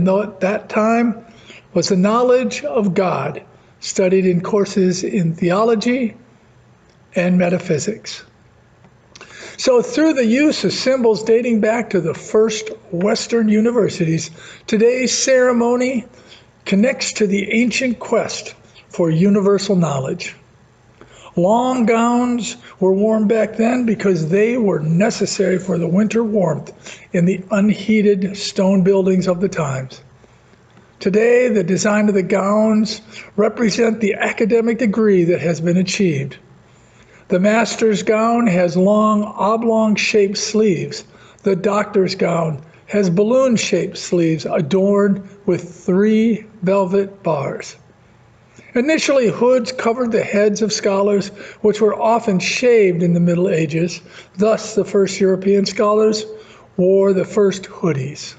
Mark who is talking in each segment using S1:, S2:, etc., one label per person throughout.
S1: at that time was the knowledge of God, studied in courses in theology and metaphysics. So through the use of symbols dating back to the first Western universities, today's ceremony connects to the ancient quest for universal knowledge. Long gowns were worn back then because they were necessary for the winter warmth in the unheated stone buildings of the times. Today, the design of the gowns represent the academic degree that has been achieved. The master's gown has long oblong-shaped sleeves. The doctor's gown has balloon-shaped sleeves adorned with 3 velvet bars. Initially, hoods covered the heads of scholars, which were often shaved in the Middle Ages. Thus, the first European scholars wore the first hoodies.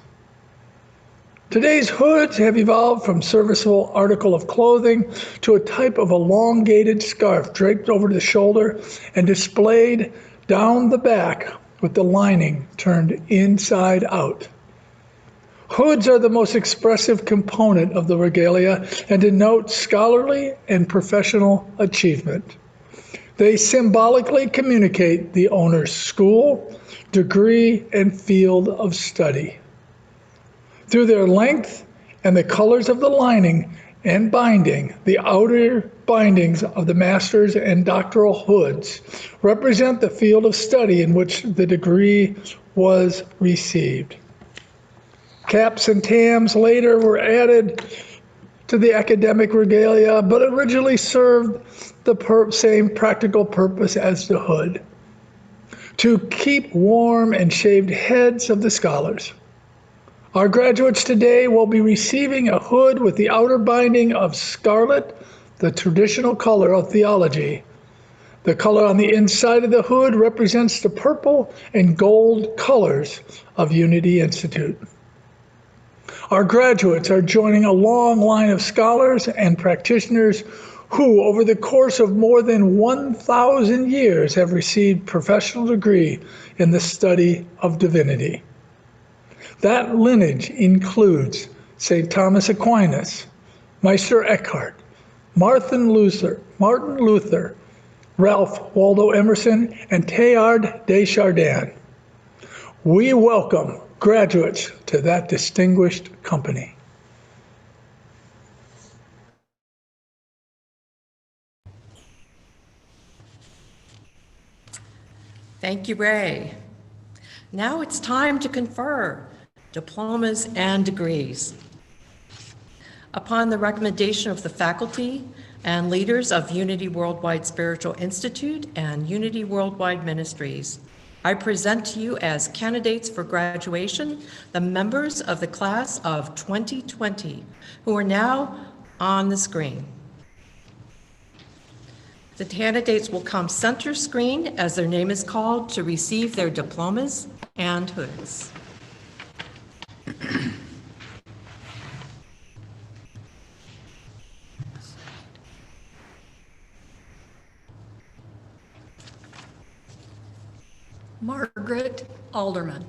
S1: Today's hoods have evolved from serviceable article of clothing to a type of elongated scarf draped over the shoulder and displayed down the back with the lining turned inside out. Hoods are the most expressive component of the regalia and denote scholarly and professional achievement. They symbolically communicate the owner's school, degree, and field of study. Through their length and the colors of the lining and binding, the outer bindings of the master's and doctoral hoods represent the field of study in which the degree was received. Caps and tams later were added to the academic regalia, but originally served the same practical purpose as the hood, to keep warm and shaved heads of the scholars. Our graduates today will be receiving a hood with the outer binding of scarlet, the traditional color of theology. The color on the inside of the hood represents the purple and gold colors of Unity Institute. Our graduates are joining a long line of scholars and practitioners who, over the course of more than 1,000 years, have received professional degree in the study of divinity. That lineage includes St. Thomas Aquinas, Meister Eckhart, Martin Luther, Ralph Waldo Emerson, and Teilhard de Chardin. We welcome graduates to that distinguished company.
S2: Thank you, Ray. Now it's time to confer diplomas and degrees. Upon the recommendation of the faculty and leaders of Unity Worldwide Spiritual Institute and Unity Worldwide Ministries, I present to you as candidates for graduation the members of the class of 2020 who are now on the screen. The candidates will come center screen as their name is called to receive their diplomas and hoods.
S3: Margaret Alderman.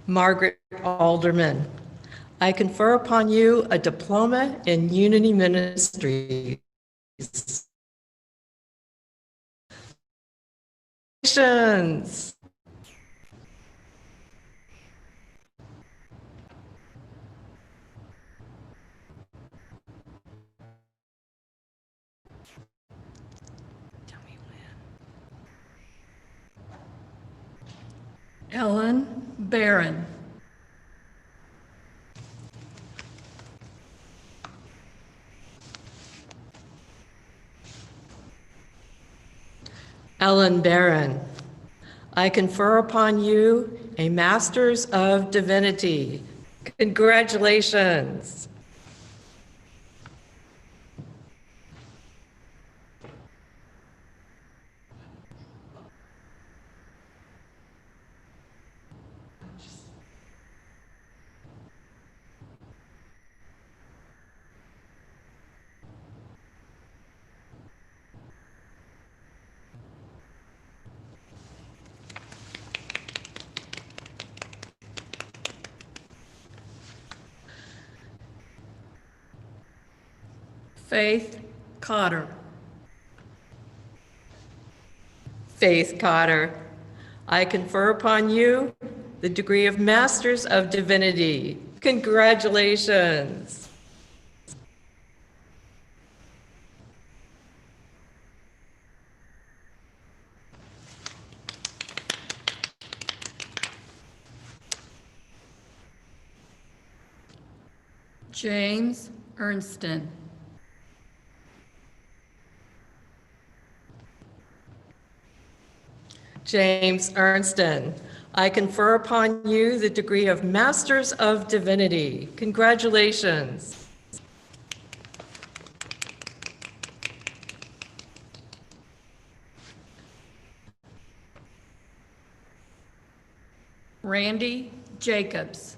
S2: Margaret Alderman, I confer upon you a diploma in Unity Ministries. Congratulations.
S3: Ellen Barron.
S2: Ellen Barron, I confer upon you a Master's of Divinity. Congratulations.
S3: Faith Cotter.
S2: Faith Cotter, I confer upon you the degree of Masters of Divinity. Congratulations.
S3: James Ernston.
S2: James Ernston, I confer upon you the degree of Masters of Divinity. Congratulations.
S3: Randy Jacobs.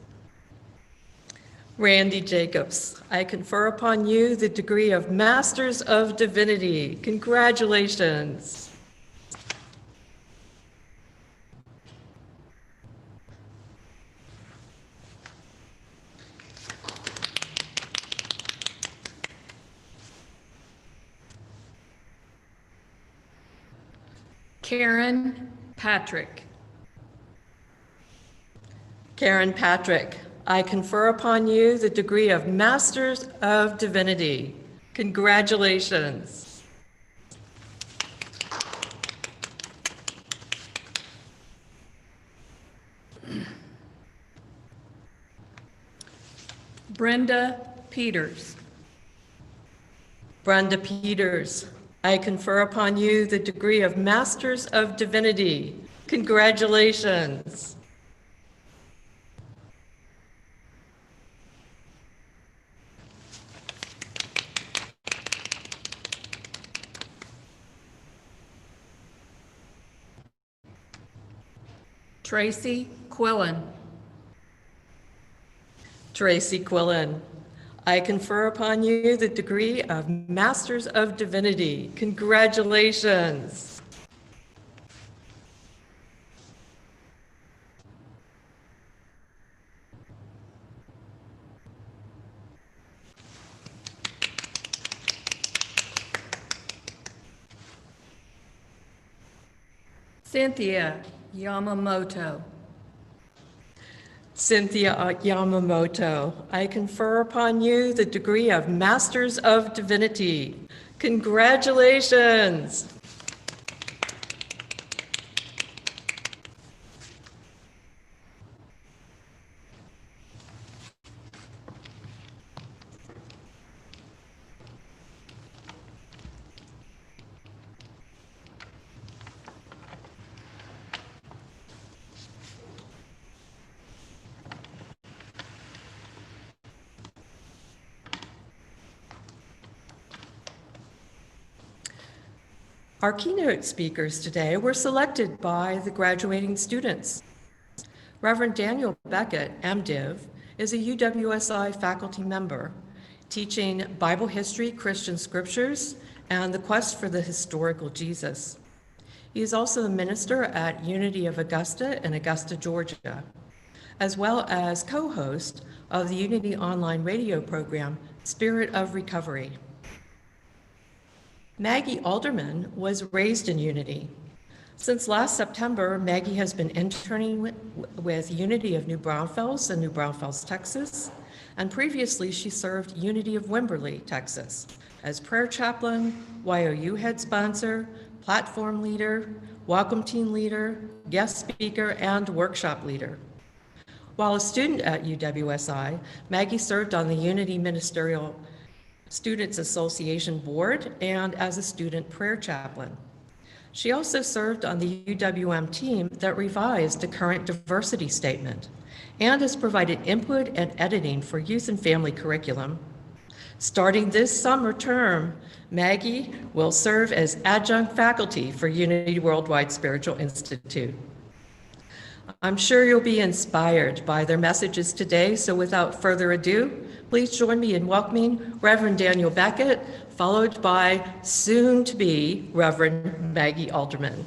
S2: Randy Jacobs, I confer upon you the degree of Masters of Divinity. Congratulations.
S3: Karen Patrick.
S2: Karen Patrick, I confer upon you the degree of Masters of Divinity. Congratulations.
S3: Brenda Peters.
S2: Brenda Peters, I confer upon you the degree of Masters of Divinity. Congratulations.
S3: Tracy Quillen.
S2: Tracy Quillen, I confer upon you the degree of Masters of Divinity. Congratulations.
S3: Cynthia Yamamoto.
S2: Cynthia Yamamoto, I confer upon you the degree of Masters of Divinity. Congratulations. Our keynote speakers today were selected by the graduating students. Reverend Daniel Beckett, MDiv, is a UWSI faculty member, teaching Bible history, Christian scriptures, and the quest for the historical Jesus. He is also a minister at Unity of Augusta in Augusta, Georgia, as well as co-host of the Unity online radio program, Spirit of Recovery. Maggie Alderman was raised in Unity. Since last September, Maggie has been interning with Unity of New Braunfels in New Braunfels, Texas, and previously she served Unity of Wimberley, Texas, as prayer chaplain, YOU head sponsor, platform leader, welcome team leader, guest speaker, and workshop leader. While a student at UWSI, Maggie served on the Unity Ministerial Students Association Board and as a student prayer chaplain. She also served on the UWM team that revised the current diversity statement and has provided input and editing for youth and family curriculum. Starting this summer term, Maggie will serve as adjunct faculty for Unity Worldwide Spiritual Institute. I'm sure you'll be inspired by their messages today, so without further ado, please join me in welcoming Reverend Daniel Beckett, followed by soon-to-be Reverend Maggie Alderman.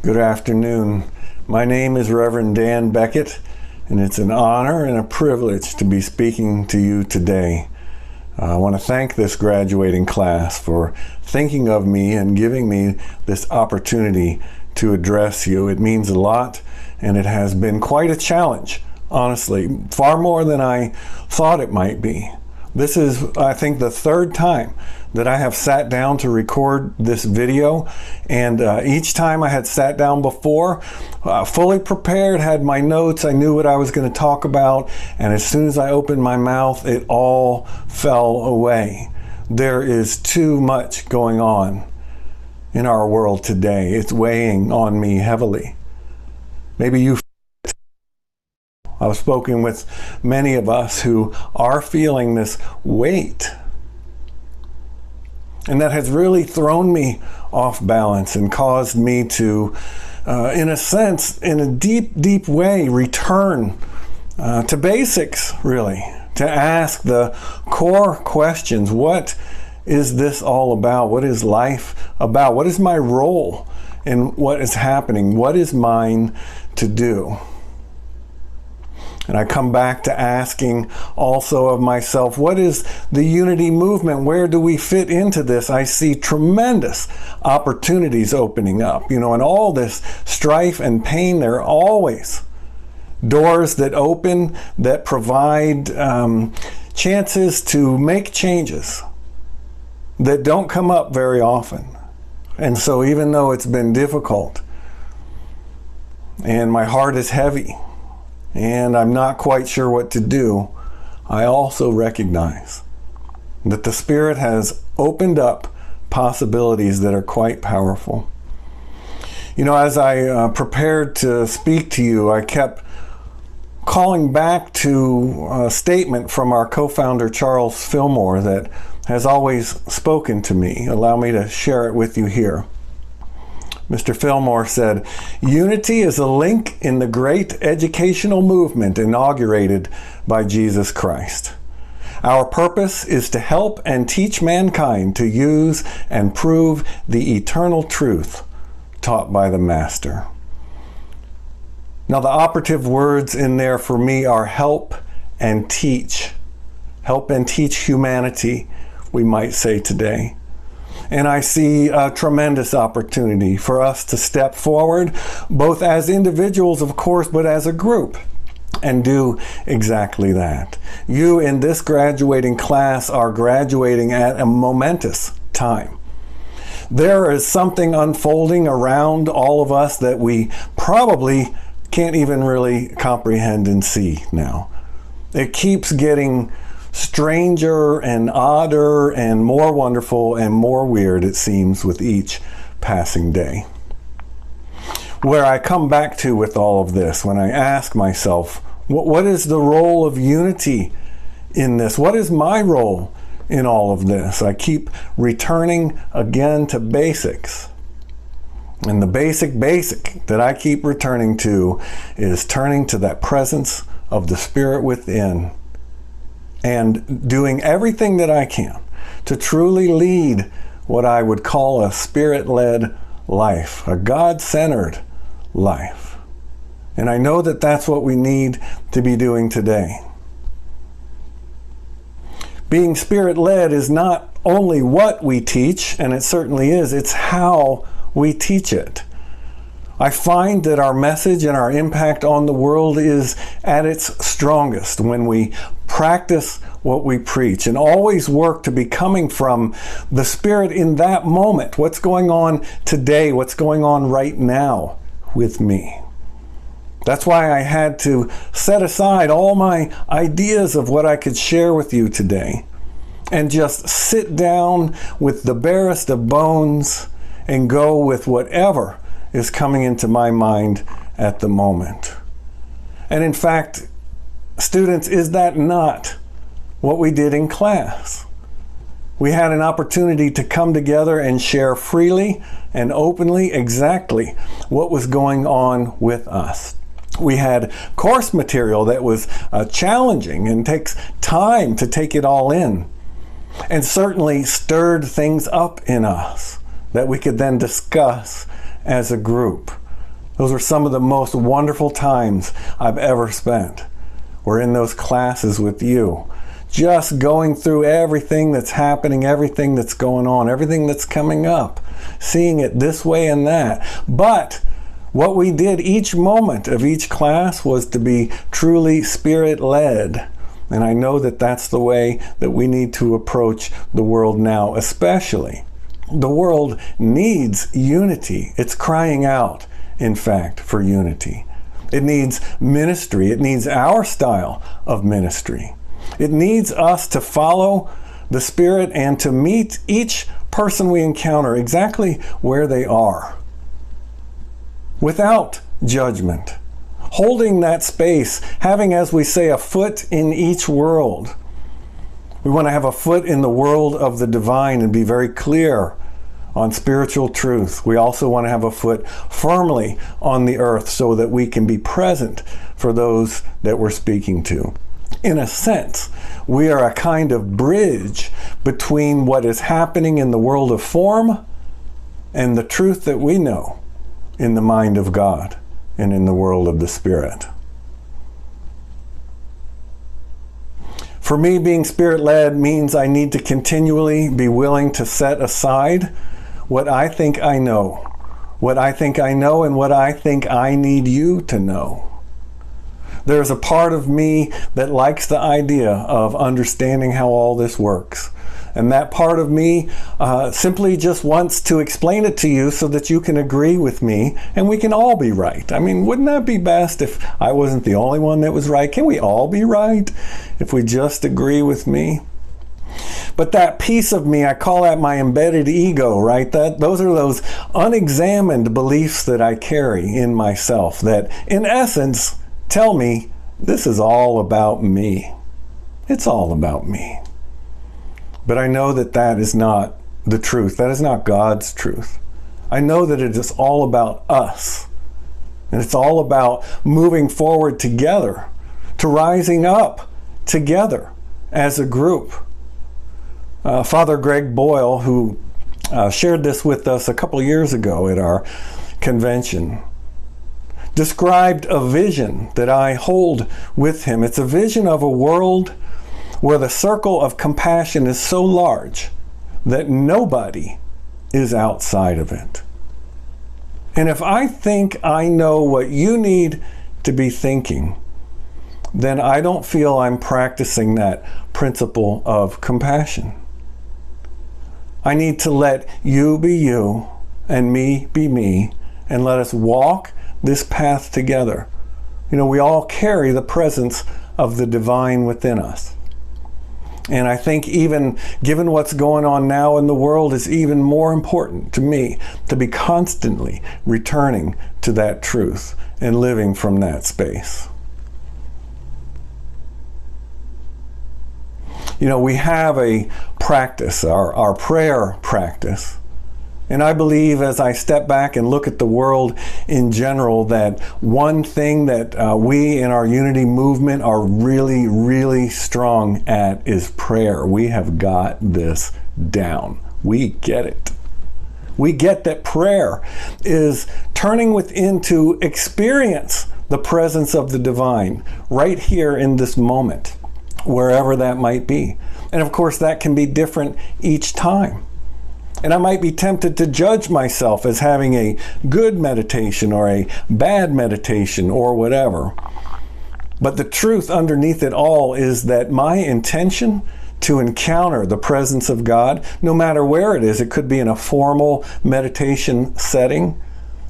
S4: Good afternoon. My name is Reverend Dan Beckett, and it's an honor and a privilege to be speaking to you today. I want to thank this graduating class for thinking of me and giving me this opportunity to address you. It means a lot, and it has been quite a challenge, honestly, far more than I thought it might be. This is, I think, the third time that I have sat down to record this video, and each time I had sat down before, fully prepared, had my notes, I knew what I was going to talk about, and as soon as I opened my mouth, it all fell away. There is too much going on in our world today. It's weighing on me heavily. Maybe you. I've spoken with many of us who are feeling this weight. And that has really thrown me off balance and caused me to, in a sense, in a deep, deep way, return to basics, really, to ask the core questions. What is this all about? What is life about? What is my role in what is happening? What is mine to do? And I come back to asking also of myself, what is the unity movement? Where do we fit into this? I see tremendous opportunities opening up. You know, in all this strife and pain, there are always doors that open, that provide chances to make changes that don't come up very often. And so even though it's been difficult and my heart is heavy, and I'm not quite sure what to do, I also recognize that the Spirit has opened up possibilities that are quite powerful. You know, as I prepared to speak to you, I kept calling back to a statement from our co-founder Charles Fillmore that has always spoken to me. Allow me to share it with you here. Mr. Fillmore said, "Unity is a link in the great educational movement inaugurated by Jesus Christ. Our purpose is to help and teach mankind to use and prove the eternal truth taught by the Master." Now, the operative words in there for me are help and teach. Help and teach humanity, we might say today. And I see a tremendous opportunity for us to step forward, both as individuals, of course, but as a group, and do exactly that. You in this graduating class are graduating at a momentous time. There is something unfolding around all of us that we probably can't even really comprehend and see now. It keeps getting stranger and odder and more wonderful and more weird, it seems, with each passing day. Where I come back to with all of this, when I ask myself, what is the role of unity in this? What is my role in all of this? I keep returning again to basics. And the basic that I keep returning to is turning to that presence of the Spirit within, and doing everything that I can to truly lead what I would call a Spirit-led life, a God-centered life. And I know that that's what we need to be doing today. Being Spirit-led is not only what we teach, and it certainly is, it's how we teach it. I find that our message and our impact on the world is at its strongest when we practice what we preach and always work to be coming from the Spirit in that moment. What's going on today? What's going on right now with me? That's why I had to set aside all my ideas of what I could share with you today and just sit down with the barest of bones and go with whatever is coming into my mind at the moment. And in fact, students, is that not what we did in class? We had an opportunity to come together and share freely and openly exactly what was going on with us. We had course material that was challenging and takes time to take it all in, and certainly stirred things up in us that we could then discuss as a group. Those were some of the most wonderful times I've ever spent. We're in those classes with you, just going through everything that's happening, everything that's going on, everything that's coming up, seeing it this way and that. But what we did each moment of each class was to be truly Spirit-led. And I know that that's the way that we need to approach the world now, especially. The world needs unity. It's crying out, in fact, for unity. It needs ministry. It needs our style of ministry. It needs us to follow the Spirit and to meet each person we encounter exactly where they are, without judgment, holding that space, having, as we say, a foot in each world. We want to have a foot in the world of the divine and be very clear on spiritual truth. We also want to have a foot firmly on the earth so that we can be present for those that we're speaking to. In a sense, we are a kind of bridge between what is happening in the world of form and the truth that we know in the mind of God and in the world of the Spirit. For me, being Spirit-led means I need to continually be willing to set aside what I think I know, and what I think I need you to know. There's a part of me that likes the idea of understanding how all this works. And that part of me simply just wants to explain it to you so that you can agree with me and we can all be right. I mean, wouldn't that be best if I wasn't the only one that was right? Can we all be right if we just agree with me? But that piece of me, I call that my embedded ego, right? Those are those unexamined beliefs that I carry in myself that, in essence, tell me this is all about me. It's all about me. But I know that that is not the truth. That is not God's truth. I know that it is all about us. And it's all about moving forward together, to rising up together as a group. Father Greg Boyle, who shared this with us a couple years ago at our convention, described a vision that I hold with him. It's a vision of a world where the circle of compassion is so large that nobody is outside of it. And if I think I know what you need to be thinking, then I don't feel I'm practicing that principle of compassion. I need to let you be you and me be me, and let us walk this path together. You know, we all carry the presence of the divine within us. And I think even given what's going on now in the world, is even more important to me to be constantly returning to that truth and living from that space. You know, we have a practice, our prayer practice. And I believe as I step back and look at the world in general, that one thing that we in our unity movement are really, really strong at is prayer. We have got this down. We get it. We get that prayer is turning within to experience the presence of the divine right here in this moment, wherever that might be. And of course, that can be different each time. And I might be tempted to judge myself as having a good meditation or a bad meditation or whatever. But the truth underneath it all is that my intention to encounter the presence of God, no matter where it is, it could be in a formal meditation setting.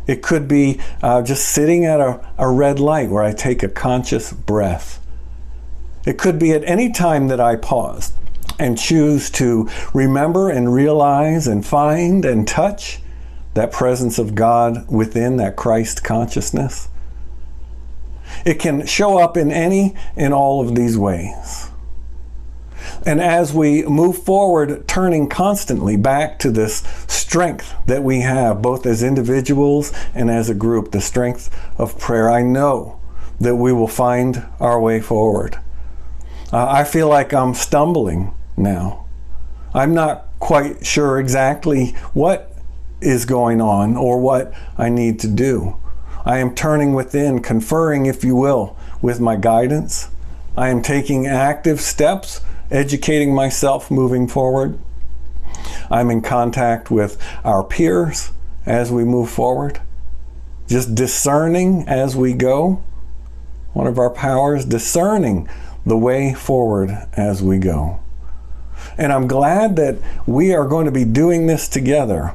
S4: It could be just sitting at a red light where I take a conscious breath. It could be at any time that I pause and choose to remember and realize and find and touch that presence of God within, that Christ consciousness. It can show up in all of these ways. And as we move forward, turning constantly back to this strength that we have, both as individuals and as a group, the strength of prayer, I know that we will find our way forward. I feel like I'm stumbling now. I'm not quite sure exactly what is going on or what I need to do. I am turning within, conferring, if you will, with my guidance. I am taking active steps, educating myself, moving forward. I'm in contact with our peers as we move forward. Just discerning as we go. One of our powers, discerning the way forward as we go. And I'm glad that we are going to be doing this together.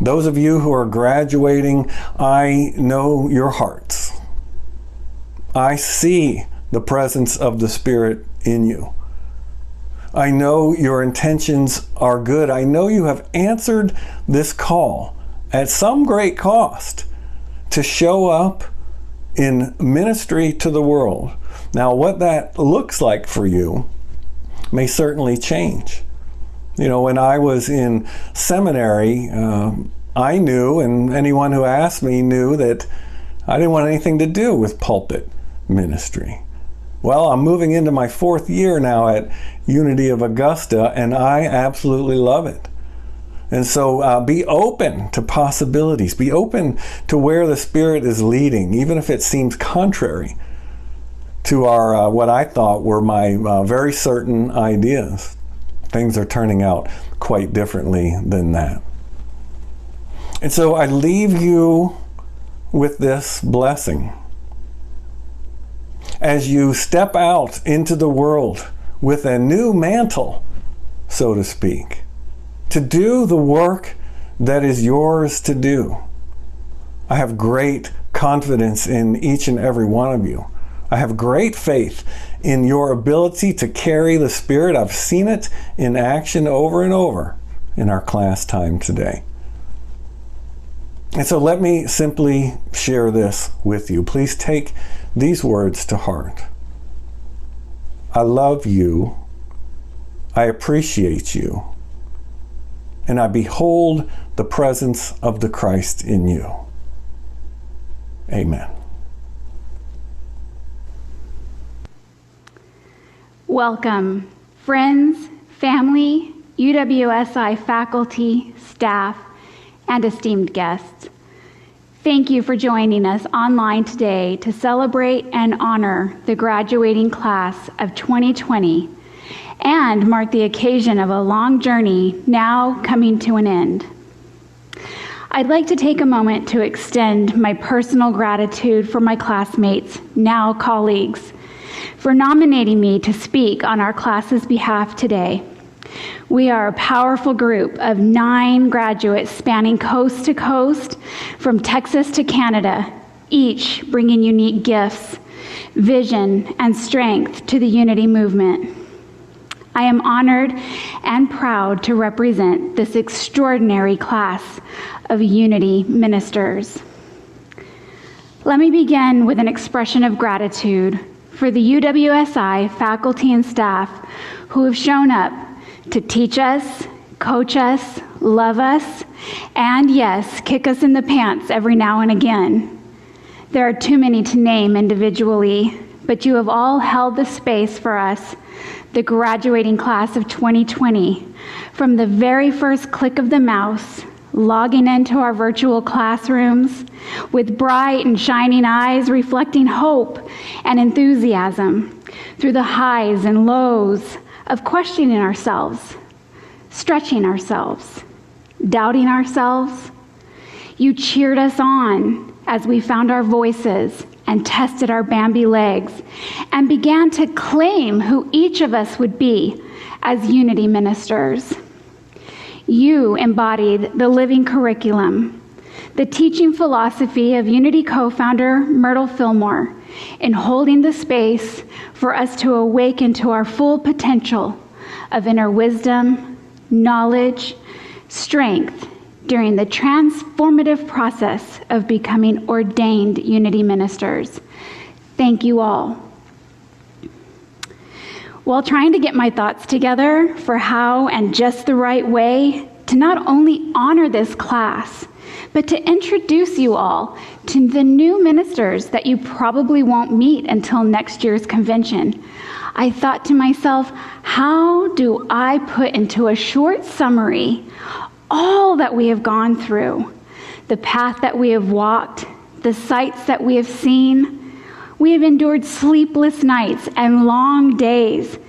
S4: Those of you who are graduating, I know your hearts. I see the presence of the Spirit in you. I know your intentions are good. I know you have answered this call at some great cost to show up in ministry to the world. Now, what that looks like for you may certainly change. You know, when I was in seminary, I knew, and anyone who asked me knew, that I didn't want anything to do with pulpit ministry. Well, I'm moving into my 4th year now at Unity of Augusta, and I absolutely love it. And so be open to possibilities. Be open to where the Spirit is leading, even if it seems contrary to our what I thought were my very certain ideas. Things are turning out quite differently than that. And so I leave you with this blessing. As you step out into the world with a new mantle, so to speak, to do the work that is yours to do. I have great confidence in each and every one of you. I have great faith in your ability to carry the Spirit. I've seen it in action over and over in our class time today. And so let me simply share this with you. Please take these words to heart. I love you. I appreciate you. And I behold the presence of the Christ in you. Amen.
S5: Welcome, friends, family, UWSI faculty, staff, and esteemed guests. Thank you for joining us online today to celebrate and honor the graduating class of 2020 and mark the occasion of a long journey now coming to an end. I'd like to take a moment to extend my personal gratitude for my classmates, now colleagues, for nominating me to speak on our class's behalf today. We are a powerful group of 9 graduates spanning coast to coast, from Texas to Canada, each bringing unique gifts, vision, and strength to the Unity movement. I am honored and proud to represent this extraordinary class of Unity ministers. Let me begin with an expression of gratitude for the UWSI faculty and staff who have shown up to teach us, coach us, love us, and yes, kick us in the pants every now and again. There are too many to name individually, but you have all held the space for us, the graduating class of 2020, from the very first click of the mouse, logging into our virtual classrooms with bright and shining eyes reflecting hope and enthusiasm, through the highs and lows of questioning ourselves, stretching ourselves, doubting ourselves. You cheered us on as we found our voices and tested our Bambi legs and began to claim who each of us would be as Unity ministers. You embodied the living curriculum, the teaching philosophy of Unity co-founder Myrtle Fillmore, in holding the space for us to awaken to our full potential of inner wisdom, knowledge, strength during the transformative process of becoming ordained Unity ministers. Thank you all. While trying to get my thoughts together for how and just the right way to not only honor this class, but to introduce you all to the new ministers that you probably won't meet until next year's convention, I thought to myself, how do I put into a short summary all that we have gone through, the path that we have walked, the sights that we have seen. We have endured sleepless nights and long days,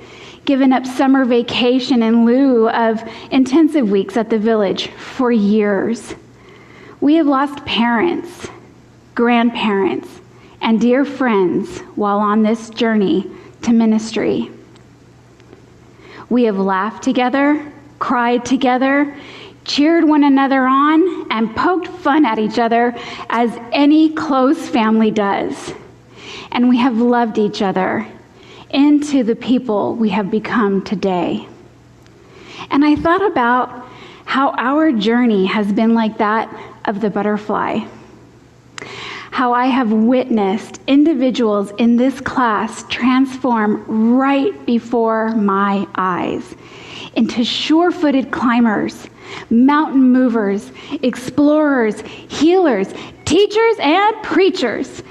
S5: given up summer vacation in lieu of intensive weeks at the village for years. We have lost parents, grandparents, and dear friends while on this journey to ministry. We have laughed together, cried together, cheered one another on, and poked fun at each other as any close family does. And we have loved each other into the people we have become today. And I thought about how our journey has been like that of the butterfly. How I have witnessed individuals in this class transform right before my eyes into sure-footed climbers, mountain movers, explorers, healers, teachers, and preachers.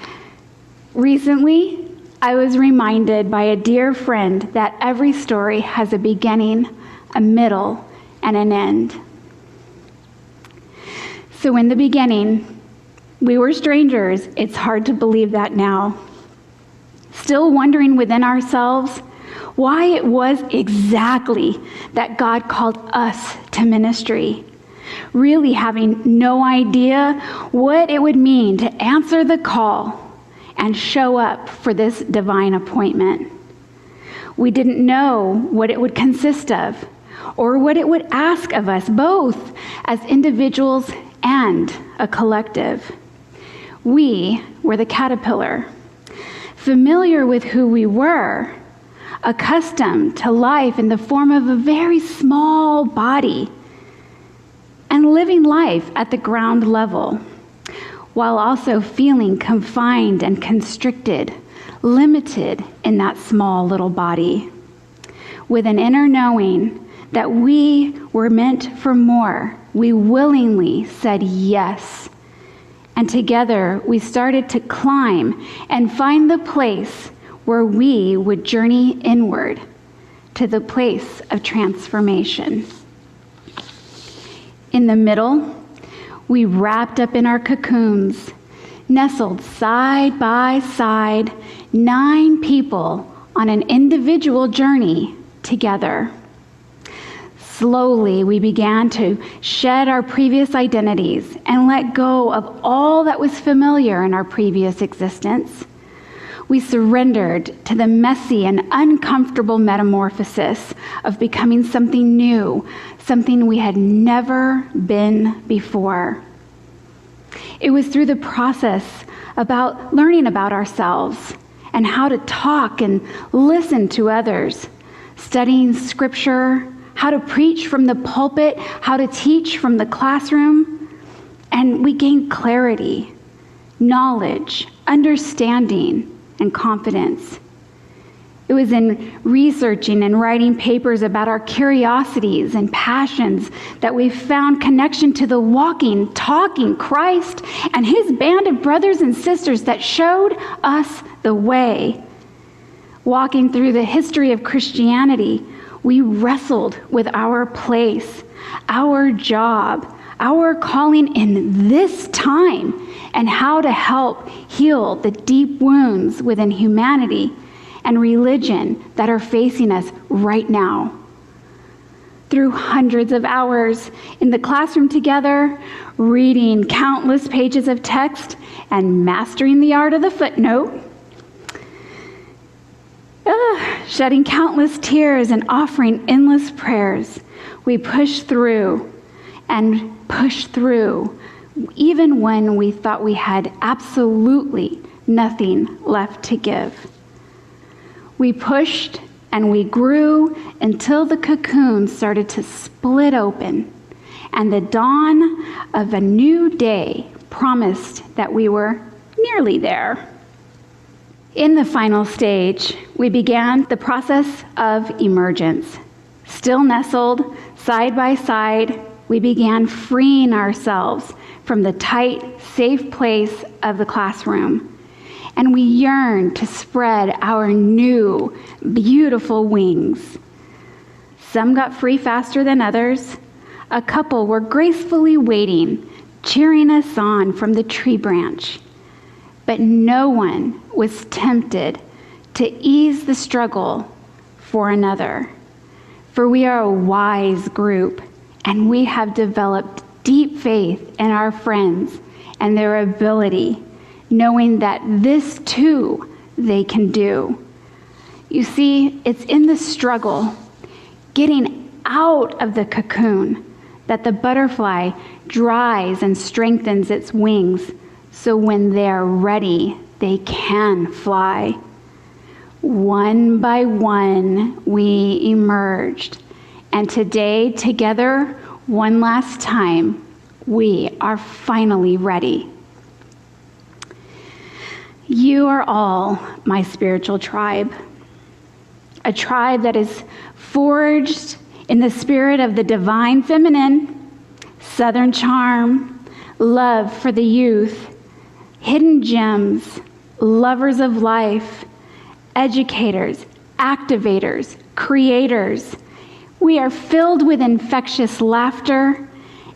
S5: Recently, I was reminded by a dear friend that every story has a beginning, a middle, and an end. So in the beginning, we were strangers. It's hard to believe that now. Still wondering within ourselves why it was exactly that God called us to ministry. Really having no idea what it would mean to answer the call and show up for this divine appointment. We didn't know what it would consist of or what it would ask of us, both as individuals and a collective. We were the caterpillar, familiar with who we were, accustomed to life in the form of a very small body, and living life at the ground level, while also feeling confined and constricted, limited in that small little body, with an inner knowing that we were meant for more. We willingly said yes. And together we started to climb and find the place where we would journey inward to the place of transformation. In the middle, we wrapped up in our cocoons, nestled side by side, 9 people on an individual journey together. Slowly, we began to shed our previous identities and let go of all that was familiar in our previous existence. We surrendered to the messy and uncomfortable metamorphosis of becoming something new, something we had never been before. It was through the process about learning about ourselves and how to talk and listen to others, studying scripture, how to preach from the pulpit, how to teach from the classroom, and we gained clarity, knowledge, understanding, and confidence. It was in researching and writing papers about our curiosities and passions that we found connection to the walking, talking Christ and his band of brothers and sisters that showed us the way. Walking through the history of Christianity, we wrestled with our place, our job, our calling in this time, and how to help heal the deep wounds within humanity and religion that are facing us right now. Through hundreds of hours in the classroom together, reading countless pages of text and mastering the art of the footnote, shedding countless tears and offering endless prayers, we pushed through and pushed through, even when we thought we had absolutely nothing left to give. We pushed and we grew until the cocoon started to split open, and the dawn of a new day promised that we were nearly there. In the final stage, we began the process of emergence. Still nestled side by side, we began freeing ourselves from the tight, safe place of the classroom. And we yearned to spread our new, beautiful wings. Some got free faster than others. A couple were gracefully waiting, cheering us on from the tree branch. but no one was tempted to ease the struggle for another. For we are a wise group, and we have developed deep faith in our friends and their ability, knowing that this too they can do. You see, it's in the struggle, getting out of the cocoon, that the butterfly dries and strengthens its wings, so when they're ready, they can fly. One by one, we emerged, and today, together, one last time, we are finally ready. You are all my spiritual tribe, a tribe that is forged in the spirit of the divine feminine, southern charm, love for the youth, hidden gems, lovers of life, educators, activators, creators. We are filled with infectious laughter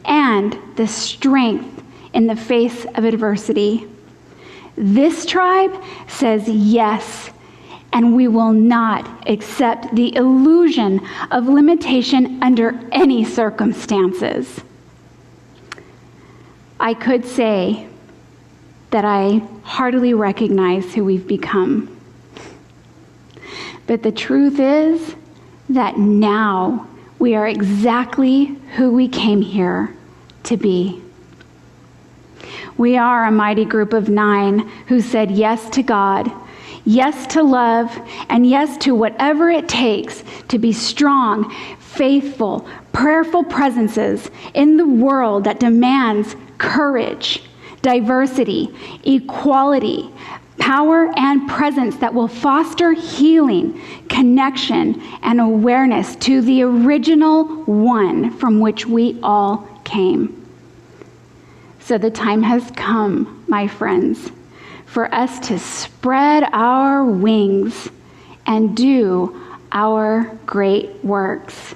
S5: and the strength in the face of adversity. This tribe says yes, and we will not accept the illusion of limitation under any circumstances. I could say that I heartily recognize who we've become. But the truth is that now we are exactly who we came here to be. We are a mighty group of 9 who said yes to God, yes to love, and yes to whatever it takes to be strong, faithful, prayerful presences in the world that demands courage, diversity, equality, power, and presence that will foster healing, connection, and awareness to the original one from which we all came. So the time has come, my friends, for us to spread our wings and do our great works.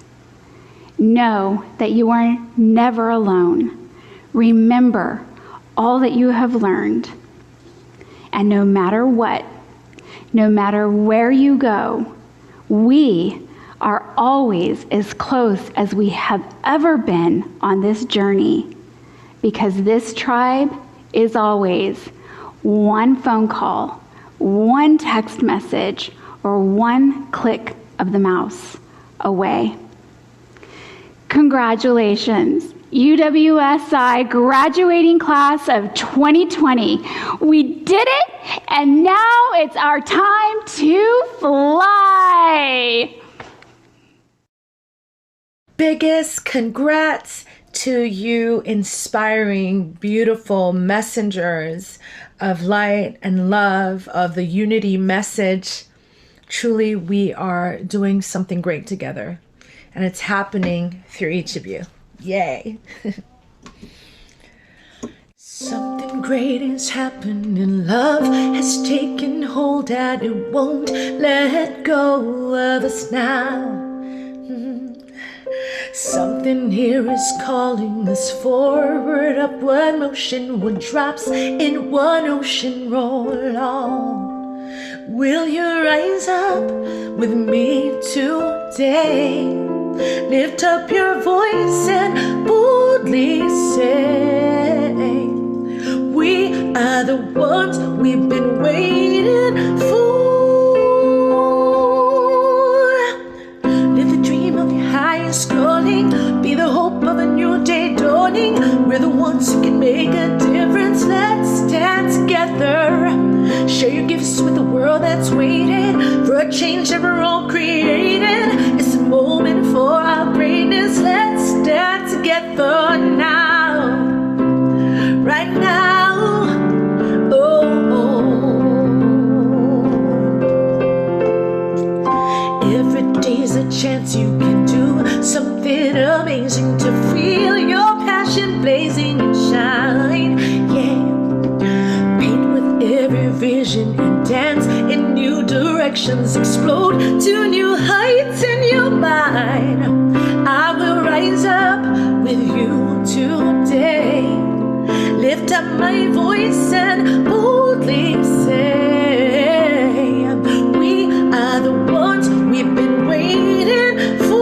S5: Know that you are never alone. Remember all that you have learned. And no matter what, no matter where you go, we are always as close as we have ever been on this journey, because this tribe is always one phone call, one text message, or one click of the mouse away. Congratulations, UWSI graduating class of 2020. We did it, and now it's our time to fly.
S6: Biggest congrats to you, inspiring, beautiful messengers of light and love, of the unity message. Truly, we are doing something great together, and it's happening through each of you. Yay. Something great is happening. Love has taken hold and it won't let go of us now. Something here is calling us forward, upward motion. One drops in one ocean, roll on. Will you rise up with me today? Lift up your voice and boldly say, we are the ones we've been waiting for. Live the dream of your highest calling. Be the hope of a new day dawning. We're the ones who can make a difference. Let's stand together. Share your gifts with the world that's waiting for a change that we're all creating. It's a moment for our greatness. Let's stand together now, right now. Every day's a chance you can do something amazing to feel your passion blazing and shine. Yeah. Every vision and dance in new directions, explode to new heights in your mind. I will rise up with you today. Lift up my voice and boldly say, we are the ones we've been waiting for.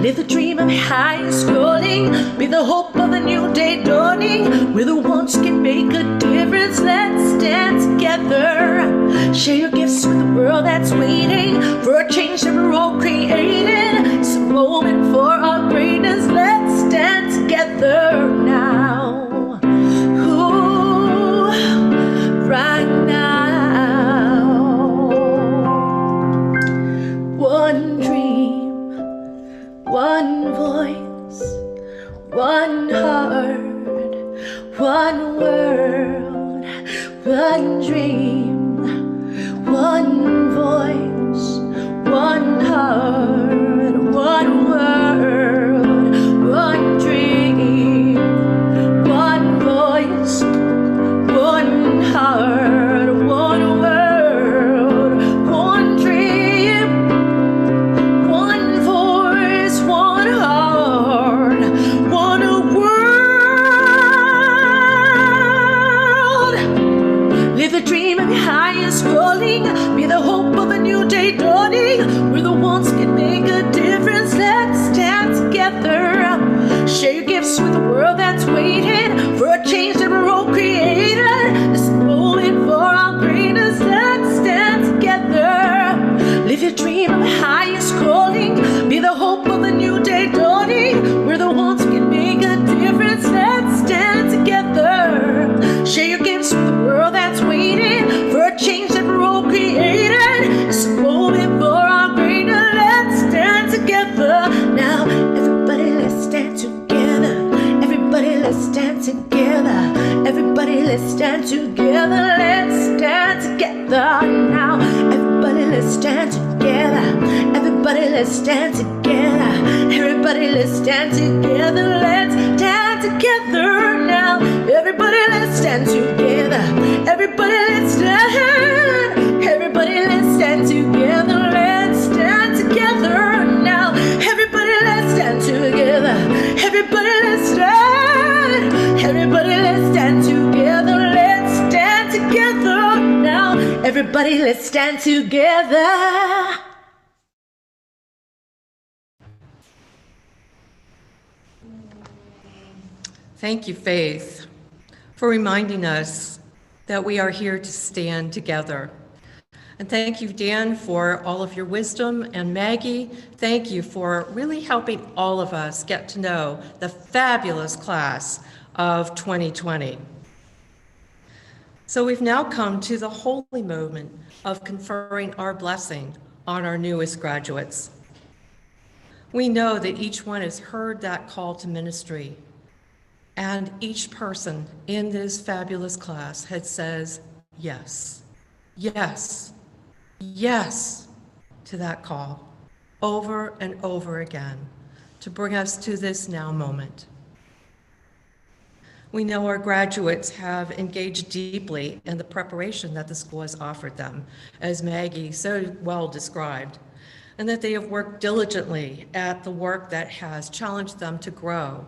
S6: Live the dream of high scrolling, be the hope of a new day dawning. We're the ones who can make a difference. Let's stand together. Share your gifts with the world that's waiting for a change that we're all creating. It's a moment for our greatness. Let's stand together now. Ooh, right now. One dream, one voice, one heart, one world, one dream, one voice, one heart, one world, one dream, one voice, one heart, one world, one dream, one voice, one heart, one world. Live the dream of highest calling, be the hope of a new day dawning. We're the ones who can make a difference. Let's stand together. Share your gifts with the world that's waiting for a change that we're all creating. This moment for our greatness. Let's stand together. Live your dream of highest calling, be the hope of a new day dawning. We're the ones who can make a difference. Let's stand together. Share your gifts with the world that's waiting for a change that we're all creating. It's a moment for our greatness. Let's stand together. Now, everybody, let's stand together. Everybody, let's stand together. Everybody, let's stand together. Let's stand together now. Everybody, let's stand together. Everybody, let's stand together. Everybody, let's stand together. Let's stand together now. Everybody, let's stand together. Everybody, let's stand. Everybody, let's stand together. Let's stand together now. Everybody, let's stand together. Everybody, let's stand. Everybody, let's stand together. Let's stand together now. Everybody, let's stand together.
S2: Thank you, Faith, for reminding us that we are here to stand together. And thank you, Dan, for all of your wisdom. And Maggie, thank you for really helping all of us get to know the fabulous class of 2020. So we've now come to the holy moment of conferring our blessing on our newest graduates. We know that each one has heard that call to ministry, and each person in this fabulous class had says yes, yes, yes to that call over and over again to bring us to this now moment. We know our graduates have engaged deeply in the preparation that the school has offered them, as Maggie so well described, and that they have worked diligently at the work that has challenged them to grow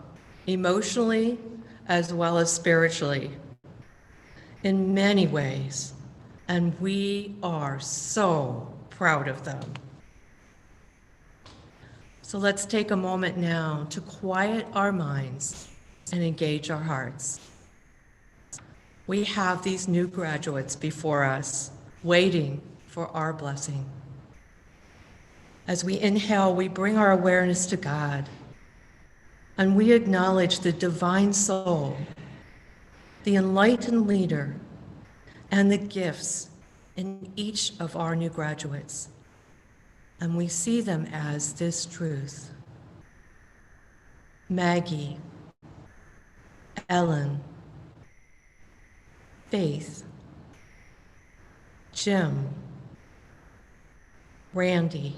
S2: emotionally as well as spiritually in many ways, and we are so proud of them. So let's take a moment now to quiet our minds and engage our hearts. We have these new graduates before us, waiting for our blessing. As we inhale, we bring our awareness to God, and we acknowledge the divine soul, the enlightened leader, and the gifts in each of our new graduates. And we see them as this truth. Maggie, Ellen, Faith, Jim, Randy,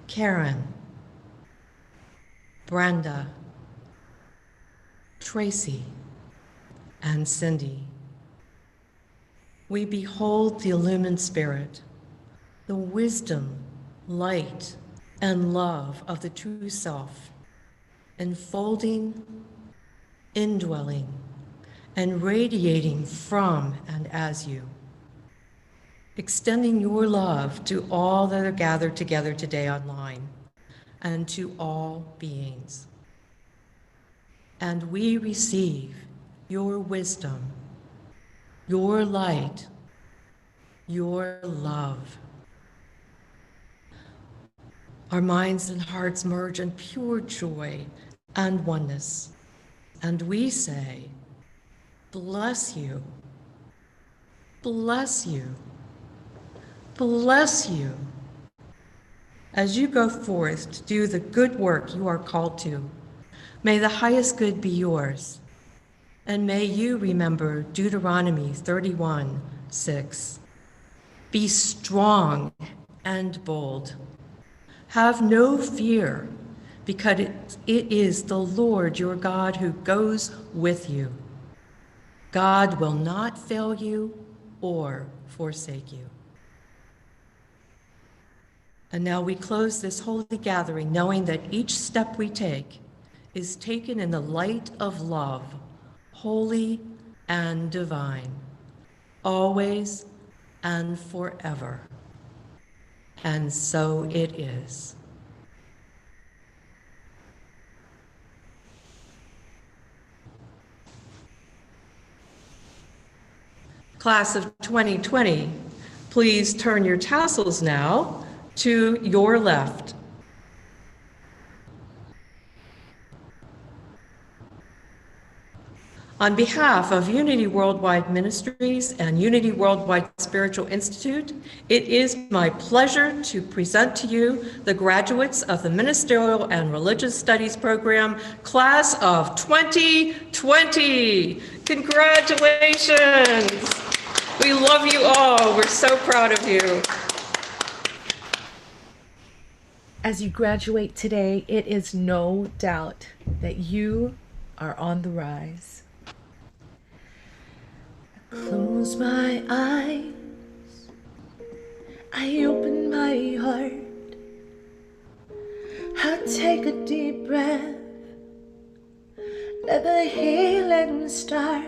S2: Karen, Brenda, Tracy, and Cindy. We behold the illumined spirit, the wisdom, light, and love of the true self, enfolding, indwelling, and radiating from and as you, extending your love to all that are gathered together today online and to all beings. And we receive your wisdom, your light, your love. Our minds and hearts merge in pure joy and oneness. And we say, bless you, bless you, bless you, as you go forth to do the good work you are called to. May the highest good be yours, and may you remember Deuteronomy 31:6. Be strong and bold. Have no fear, because it is the Lord your God who goes with you. God will not fail you or forsake you. And now we close this holy gathering knowing that each step we take is taken in the light of love, holy and divine, always and forever. And so it is. Class of 2020, please turn your tassels now to your left. On behalf of Unity Worldwide Ministries and Unity Worldwide Spiritual Institute, it is my pleasure to present to you the graduates of the Ministerial and Religious Studies program, Class of 2020. Congratulations! We love you all. We're so proud of you.
S6: As you graduate today, it is no doubt that you are on the rise. Close my eyes, I open my heart, I take a deep breath, let the healing start.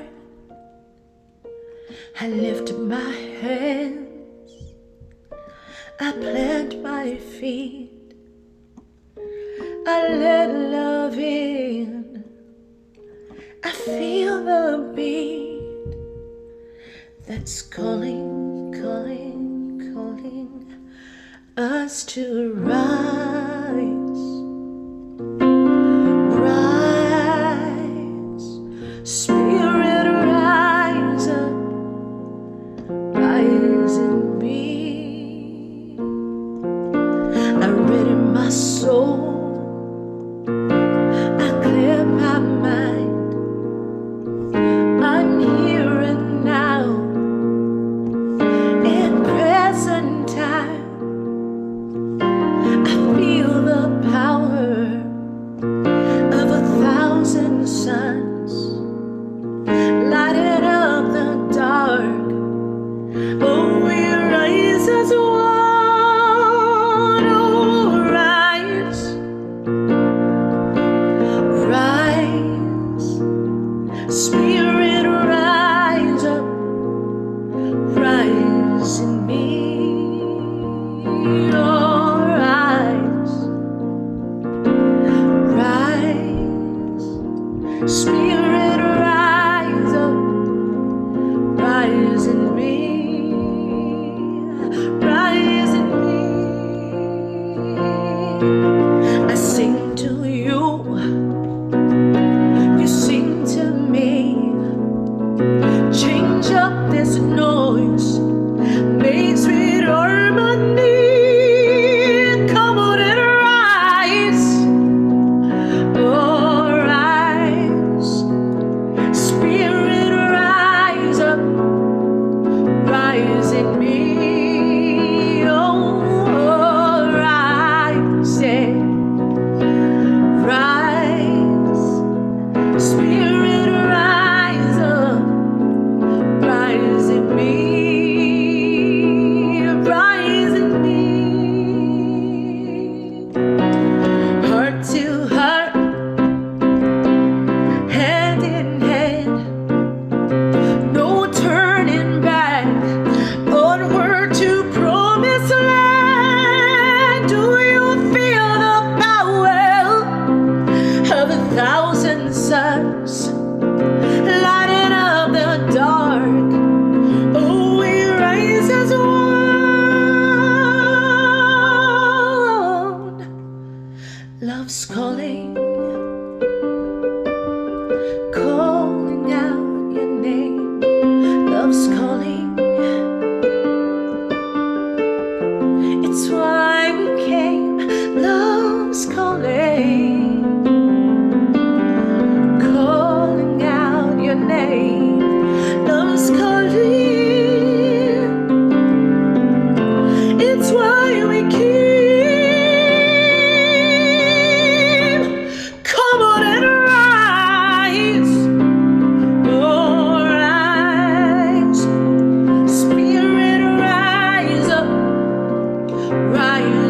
S6: I lift my hands, I plant my feet, I let love in, I feel the beat that's calling, calling, calling us to rise, rise, Spirit rise up, rise in me. I read in my soul, I clear my mind, I'm here and now. Present time, I feel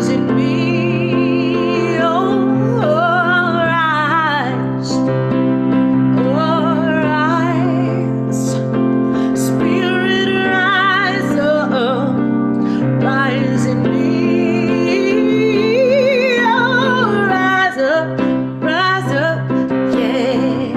S6: rise in me. Oh, rise. Oh, rise. Spirit, rise up. Rise in me. Oh, rise up. Rise up. Yeah.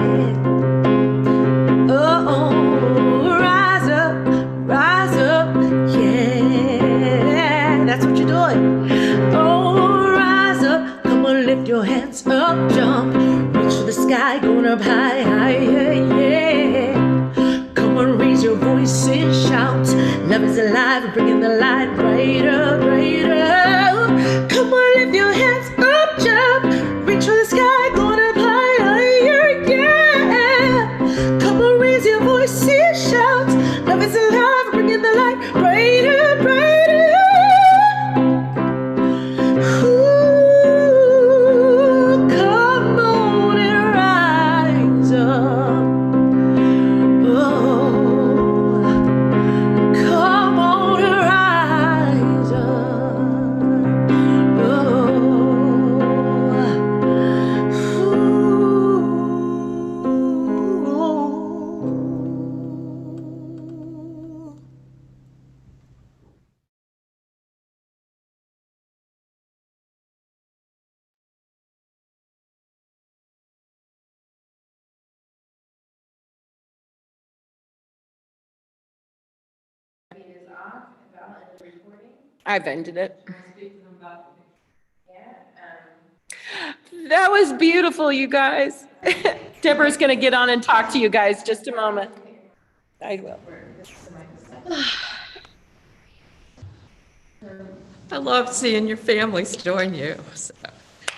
S6: Oh, rise up, yeah, that's what you're doing. Oh, rise up, come on, lift your hands up, jump, reach for the sky, going up high, high, yeah, yeah. Come on, raise your voice and shout, love is alive, we're bringing the light brighter, brighter. Come on, lift your hands up, jump, reach for the sky, going up high, higher, yeah. Come on, raise your voice and shout, love is alive, bringing the light brighter, brighter. Ooh, come on and rise up. Oh, come on and rise up. Ooh.
S3: I've ended it. That was beautiful, you guys. Deborah's going to get on and talk to you guys just a moment. I will.
S2: I love seeing your families join you. So,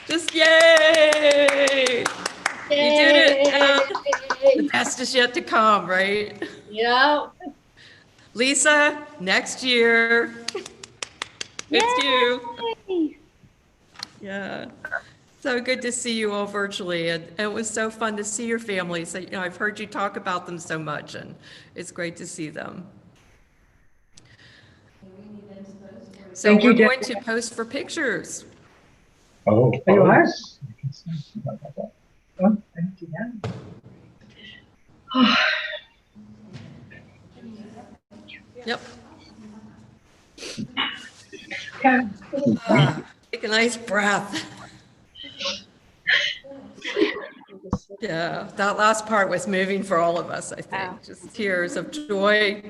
S2: just yay! You did it. The best is yet to come, right?
S6: Yeah.
S2: Lisa, next year. It's you. Yeah. So good to see you all virtually. And it was so fun to see your families. You know, I've heard you talk about them so much, and it's great to see them. So we're going to post for pictures.
S7: Oh,
S8: You are?
S7: yes.
S8: Oh, thank you.
S2: Yep.
S8: Okay.
S2: Take a nice breath. Yeah, that last part was moving for all of us, I think. Just tears of joy,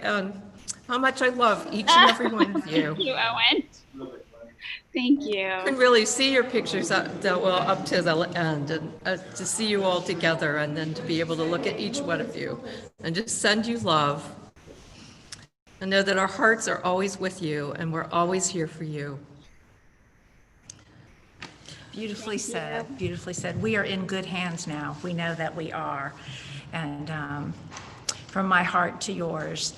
S2: and how much I love each and every one of you.
S5: Thank you, Owen. Thank you.
S2: I can really see your pictures up to the end, and to see you all together, and then to be able to look at each one of you and just send you love. And know that our hearts are always with you, and we're always here for you.
S9: Beautifully said, beautifully said. We are in good hands now. We know that we are. And from my heart to yours,